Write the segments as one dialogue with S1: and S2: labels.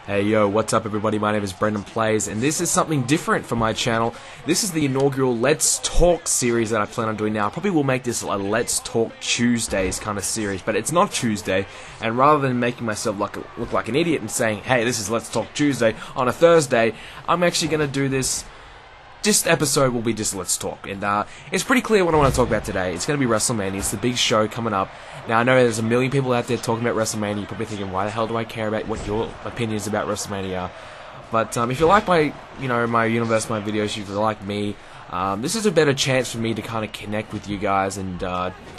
S1: Hey yo, what's up everybody? My name is BrendenPlayz, and this is something different for my channel. This is the inaugural Let's Talk series that I plan on doing now. I probably will make this a Let's Talk Tuesdays kind of series, but it's not Tuesday, and rather than making myself look like an idiot and saying, hey, this is Let's Talk Tuesday on a Thursday, I'm actually going to do this. This episode will be just Let's Talk, and it's pretty clear what I want to talk about today. It's going to be Wrestlemania. It's the big show coming up. Now, I know there's a million people out there talking about Wrestlemania. You're probably thinking, why the hell do I care about what your opinions about Wrestlemania are? But if you like my universe, my videos, if you like me, this is a better chance for me to kind of connect with you guys and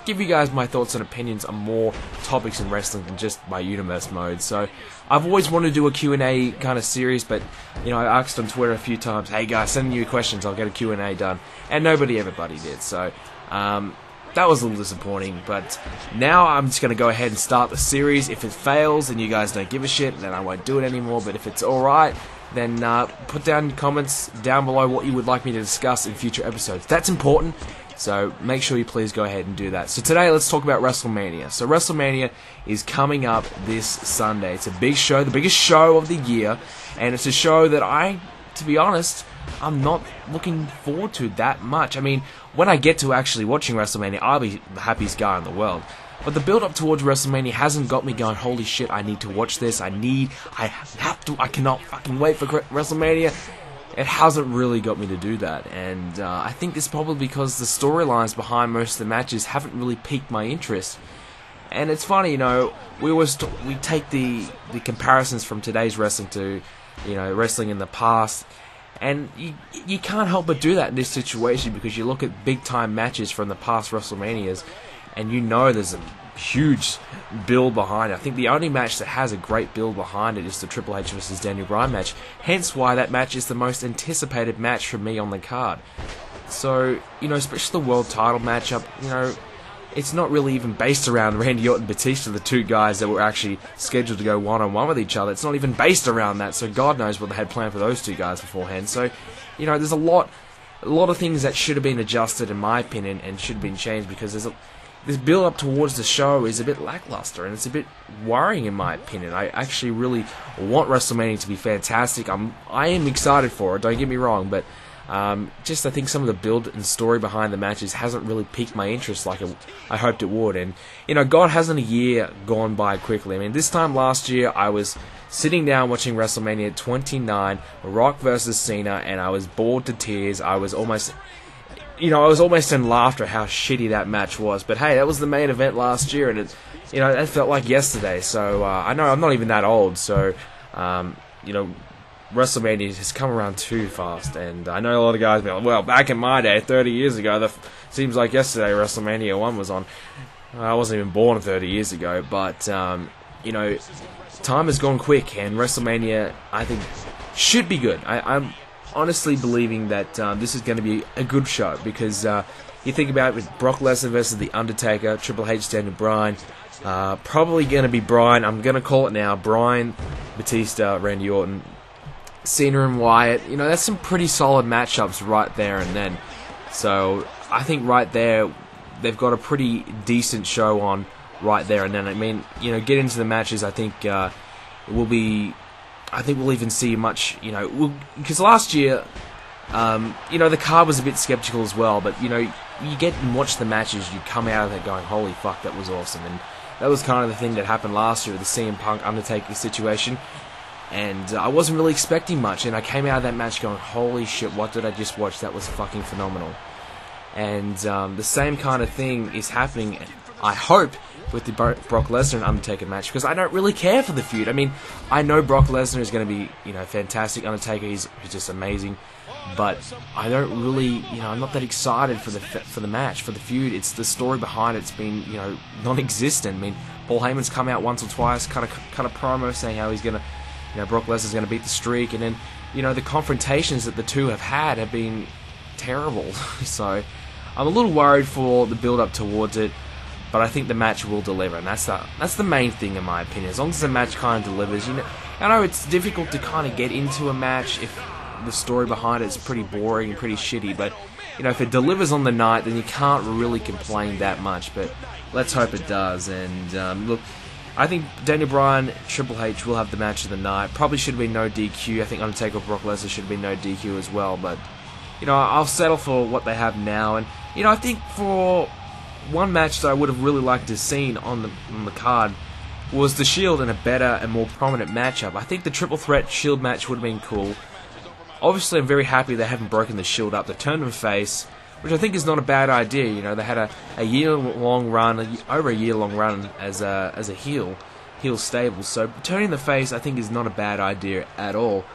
S1: give you guys my thoughts and opinions on more topics in wrestling than just my universe mode. So I've always wanted to do a Q&A kind of series, but I asked on Twitter a few times, hey guys, send me your questions, I'll get a Q&A done, and nobody did. So that was a little disappointing, but now I'm just going to go ahead and start the series. If it fails and you guys don't give a shit, then I won't do it anymore, but if it's alright, then put down comments down below what you would like me to discuss in future episodes. That's important, so make sure you please go ahead and do that. So today, let's talk about Wrestlemania. So Wrestlemania is coming up this Sunday. It's a big show, the biggest show of the year, and it's a show that to be honest, I'm not looking forward to that much. I mean, when I get to actually watching Wrestlemania, I'll be the happiest guy in the world. But the build-up towards Wrestlemania hasn't got me going, holy shit, I need to watch this, I cannot fucking wait for WrestleMania. It hasn't really got me to do that, and I think it's probably because the storylines behind most of the matches haven't really piqued my interest. And it's funny, we take the comparisons from today's wrestling to, wrestling in the past, and you can't help but do that in this situation, because you look at big-time matches from the past WrestleManias, and there's a huge build behind it. I think the only match that has a great build behind it is the Triple H vs. Daniel Bryan match. Hence why that match is the most anticipated match for me on the card. So, especially the world title matchup, it's not really even based around Randy Orton and Batista, the two guys that were actually scheduled to go one-on-one with each other. It's not even based around that, so God knows what they had planned for those two guys beforehand. So, there's a lot of things that should have been adjusted, in my opinion, and should have been changed, because this build-up towards the show is a bit lackluster, and it's a bit worrying in my opinion. I actually really want WrestleMania to be fantastic. I am excited for it, don't get me wrong, but I think some of the build and story behind the matches hasn't really piqued my interest like I hoped it would. And, God, hasn't a year gone by quickly? I mean, this time last year, I was sitting down watching WrestleMania 29, Rock versus Cena, and I was bored to tears. I was almost in laughter how shitty that match was. But hey, that was the main event last year, and that felt like yesterday. So I know I'm not even that old. So WrestleMania has come around too fast, and I know a lot of guys be like, well, back in my day, 30 years ago, seems like yesterday WrestleMania 1 was on. I wasn't even born 30 years ago, but time has gone quick, and WrestleMania, I think, should be good. I'm honestly believing that this is going to be a good show, because you think about it with Brock Lesnar versus The Undertaker, Triple H, Daniel Bryan, probably going to be Bryan, I'm going to call it now, Bryan, Batista, Randy Orton, Cena and Wyatt. That's some pretty solid matchups right there and then. So I think right there, they've got a pretty decent show on right there and then. I mean, get into the matches, I think we'll even see much, because last year, the card was a bit skeptical as well, but, you get and watch the matches, you come out of it going, holy fuck, that was awesome, and that was kind of the thing that happened last year with the CM Punk Undertaker situation, and I wasn't really expecting much, and I came out of that match going, holy shit, what did I just watch? That was fucking phenomenal. And the same kind of thing is happening, I hope, with the Brock Lesnar and Undertaker match, because I don't really care for the feud. I mean, I know Brock Lesnar is going to be, fantastic. Undertaker, he's just amazing, but I don't really, I'm not that excited for the match, for the feud. It's the story behind it's been, non-existent. I mean, Paul Heyman's come out once or twice, kind of promo saying how he's going to, Brock Lesnar's going to beat the streak, and then, the confrontations that the two have had have been terrible. So I'm a little worried for the build-up towards it. But I think the match will deliver, and that's the main thing in my opinion. As long as the match kind of delivers, I know it's difficult to kind of get into a match if the story behind it is pretty boring and pretty shitty. But if it delivers on the night, then you can't really complain that much. But let's hope it does. And look, I think Daniel Bryan, Triple H will have the match of the night. Probably should have been no DQ. I think Undertaker, Brock Lesnar should have been no DQ as well. But, you know, I'll settle for what they have now. And, you know, I think for one match that I would have really liked to have seen on the card was the Shield in a better and more prominent matchup. I think the Triple Threat Shield match would have been cool. Obviously, I'm very happy they haven't broken the Shield up. They turned them face, which I think is not a bad idea. You know, they had a year-long run, over a year-long run as a heel stable. So turning the face, I think, is not a bad idea at all.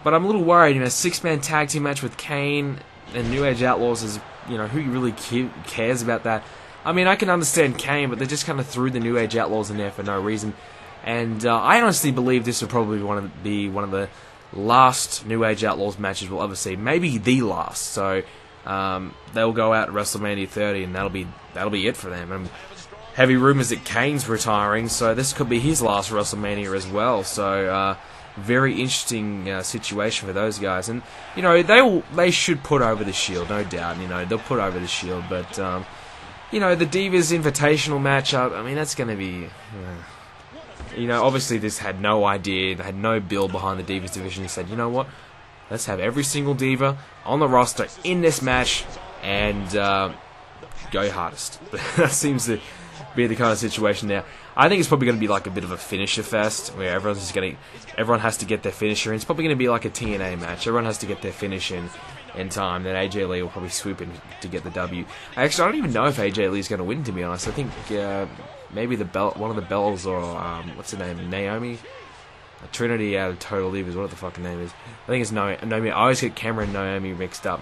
S1: But I'm a little worried. You know, 6-man tag team match with Kane and New Age Outlaws is, you know, who really cares about that? I mean, I can understand Kane, but they just kind of threw the New Age Outlaws in there for no reason. And I honestly believe this will probably be one of the last New Age Outlaws matches we'll ever see. Maybe the last. So they'll go out at WrestleMania 30, and that'll be it for them. And heavy rumors that Kane's retiring, so this could be his last WrestleMania as well. So very interesting situation for those guys. And you know, they should put over the Shield, no doubt. You know, they'll put over the Shield, but you know, the Divas Invitational matchup, I mean, that's going to be... you know, obviously this had no idea, they had no build behind the Divas division. He said, you know what, let's have every single Diva on the roster in this match and go hardest. That seems to be the kind of situation now. I think it's probably going to be like a bit of a finisher fest, where everyone has to get their finisher in. It's probably going to be like a TNA match. Everyone has to get their finish in time. Then AJ Lee will probably swoop in to get the W. Actually, I don't even know if AJ Lee is going to win, to be honest. I think maybe one of the Bells, or what's her name, Naomi? Trinity out of Total Divas, what the fucking name is. I think it's Naomi. I always get Cameron and Naomi mixed up.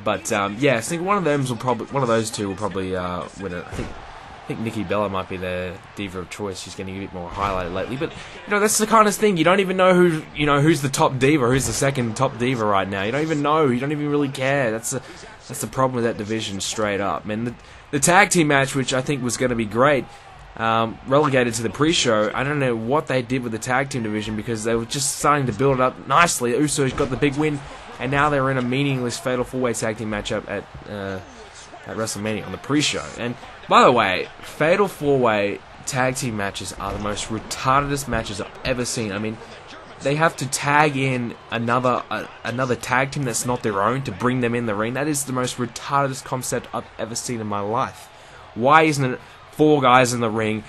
S1: But yeah, I think one of those two will probably win it. I think Nikki Bella might be the diva of choice. She's getting a bit more highlighted lately, but you know, that's the kind of thing. You don't even know who's the top diva, who's the second top diva right now. You don't even know. You don't even really care. That's the problem with that division, straight up. And the tag team match, which I think was going to be great, relegated to the pre-show. I don't know what they did with the tag team division, because they were just starting to build it up nicely. Usos got the big win, and now they're in a meaningless fatal 4-way tag team matchup at WrestleMania on the pre-show. And by the way, fatal 4-way tag team matches are the most retardedest matches I've ever seen. I mean, they have to tag in another tag team that's not their own to bring them in the ring. That is the most retardedest concept I've ever seen in my life. Why isn't it 4 guys in the ring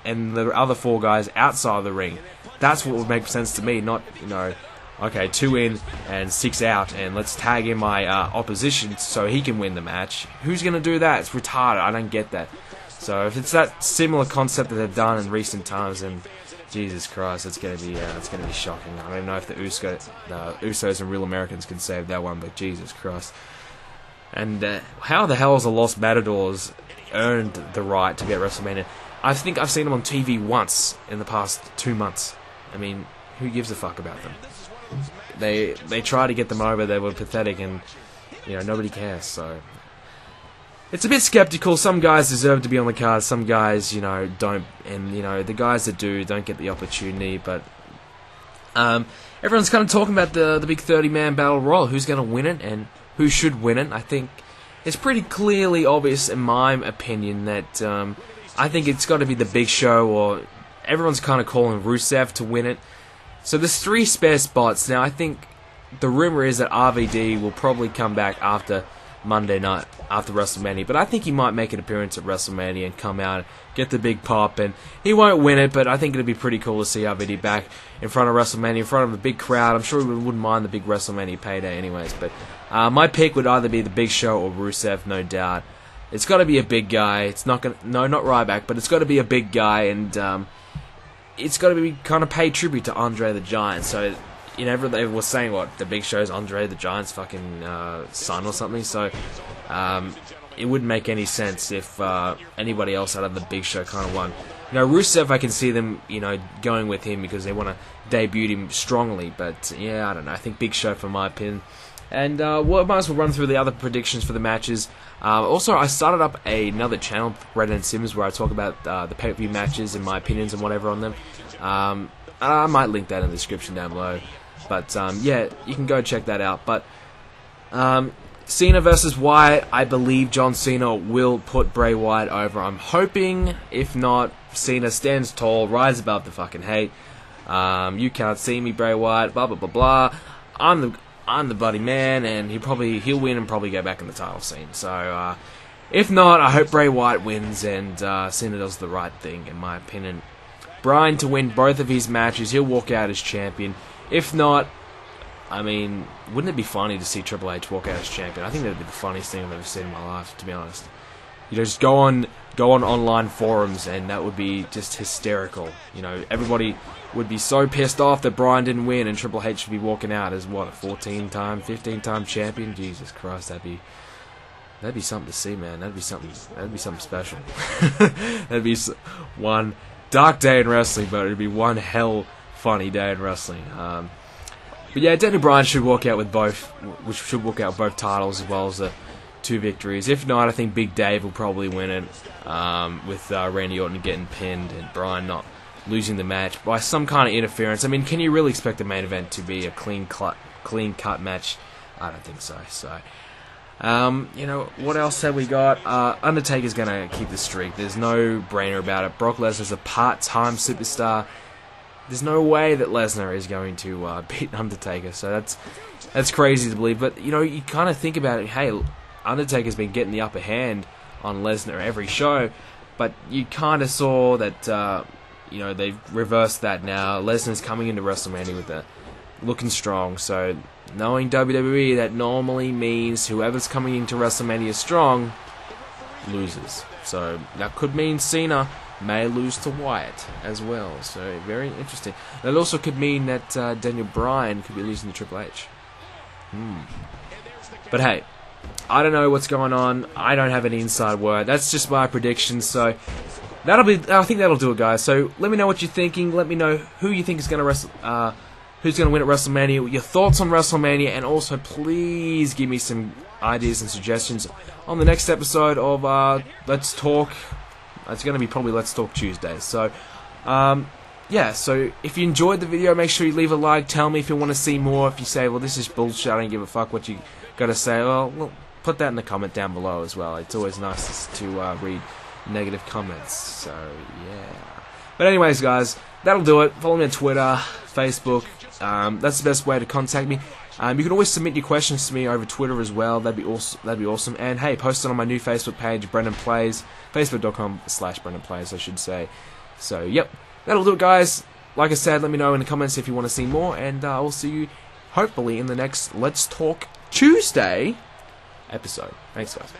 S1: and the other 4 guys outside the ring? That's what would make sense to me, not, you know, okay, 2 in and 6 out, and let's tag in my opposition so he can win the match. Who's going to do that? It's retarded. I don't get that. So if it's that similar concept that they've done in recent times, then Jesus Christ, it's going to be shocking. I don't know if the Usos and Real Americans can save that one, but Jesus Christ. And how the hell has the Lost Matadors earned the right to be at WrestleMania? I think I've seen them on TV once in the past 2 months. I mean, who gives a fuck about them? They try to get them over. They were pathetic, and you know, nobody cares. So it's a bit skeptical. Some guys deserve to be on the card. Some guys, you know, don't. And you know, the guys that do don't get the opportunity. But everyone's kind of talking about the big 30-man battle royal. Who's going to win it and who should win it? I think it's pretty clearly obvious, in my opinion, that I think it's got to be the Big Show, or everyone's kind of calling Rusev to win it. So there's 3 spare spots. Now, I think the rumor is that RVD will probably come back after Monday night, after WrestleMania. But I think he might make an appearance at WrestleMania and come out and get the big pop. And he won't win it, but I think it'd be pretty cool to see RVD back in front of WrestleMania, in front of a big crowd. I'm sure he wouldn't mind the big WrestleMania payday anyways. But my pick would either be the Big Show or Rusev, no doubt. It's got to be a big guy. It's not gonna, no, not Ryback, but it's got to be a big guy, and it's got to be kind of pay tribute to Andre the Giant. So, you know, they were saying, what, the Big Show's Andre the Giant's fucking son or something. So, it wouldn't make any sense if anybody else out of the Big Show kind of won. You know, Rusev, I can see them, you know, going with him because they want to debut him strongly. But, yeah, I don't know. I think Big Show for my opinion. And we might as well run through the other predictions for the matches. Also, I started up another channel, BrendenSplatInums, where I talk about the pay-per-view matches and my opinions and whatever on them. I might link that in the description down below. But, yeah, you can go check that out. But Cena versus Wyatt, I believe John Cena will put Bray Wyatt over. I'm hoping, if not, Cena stands tall, rises above the fucking hate. You can't see me, Bray Wyatt. Blah blah blah blah. I'm the bloody man, and he'll win and probably go back in the title scene. So if not, I hope Bray Wyatt wins and Cena does the right thing, in my opinion. Bryan to win both of his matches. He'll walk out as champion. If not, I mean, wouldn't it be funny to see Triple H walk out as champion? I think that'd be the funniest thing I've ever seen in my life, to be honest. You know, just go on online forums, and that would be just hysterical. You know, everybody would be so pissed off that Bryan didn't win, and Triple H should be walking out as what, a 14-time, 15-time champion. Jesus Christ, that'd be something to see, man. That'd be something special. That'd be one dark day in wrestling, but it'd be one hell funny day in wrestling. But yeah, Daniel Bryan should walk out with both titles as well as the 2 victories. If not, I think Big Dave will probably win it, with Randy Orton getting pinned and Bryan not losing the match by some kind of interference. I mean, can you really expect the main event to be a clean cut match? I don't think so. So, you know, what else have we got? Undertaker's going to keep the streak. There's no brainer about it. Brock Lesnar's a part-time superstar. There's no way that Lesnar is going to beat Undertaker. So that's crazy to believe. But, you know, you kind of think about it. Hey, Undertaker's been getting the upper hand on Lesnar every show. But you kind of saw that, you know, they've reversed that now. Lesnar's coming into WrestleMania with looking strong. So, knowing WWE, that normally means whoever's coming into WrestleMania strong loses. So, that could mean Cena may lose to Wyatt as well. So, very interesting. That also could mean that Daniel Bryan could be losing to Triple H. But hey, I don't know what's going on. I don't have any inside word. That's just my prediction. So, I think that'll do it, guys. So, let me know what you're thinking. Let me know who you think is going to who's going to win at WrestleMania, your thoughts on WrestleMania, and also please give me some ideas and suggestions on the next episode of Let's Talk. It's going to be probably Let's Talk Tuesday. So, yeah, so if you enjoyed the video, make sure you leave a like. Tell me if you want to see more. If you say, well, this is bullshit, I don't give a fuck what you got to say, well, put that in the comment down below as well. It's always nice to read negative comments. So, yeah. But anyways, guys, that'll do it. Follow me on Twitter, Facebook. That's the best way to contact me. You can always submit your questions to me over Twitter as well. That'd be awesome. And hey, post it on my new Facebook page, BrendenPlayz, facebook.com/BrendenPlayz, I should say. So, yep, that'll do it, guys. Like I said, let me know in the comments if you want to see more, and I'll see you hopefully in the next Let's Talk Tuesday episode. Thanks, guys.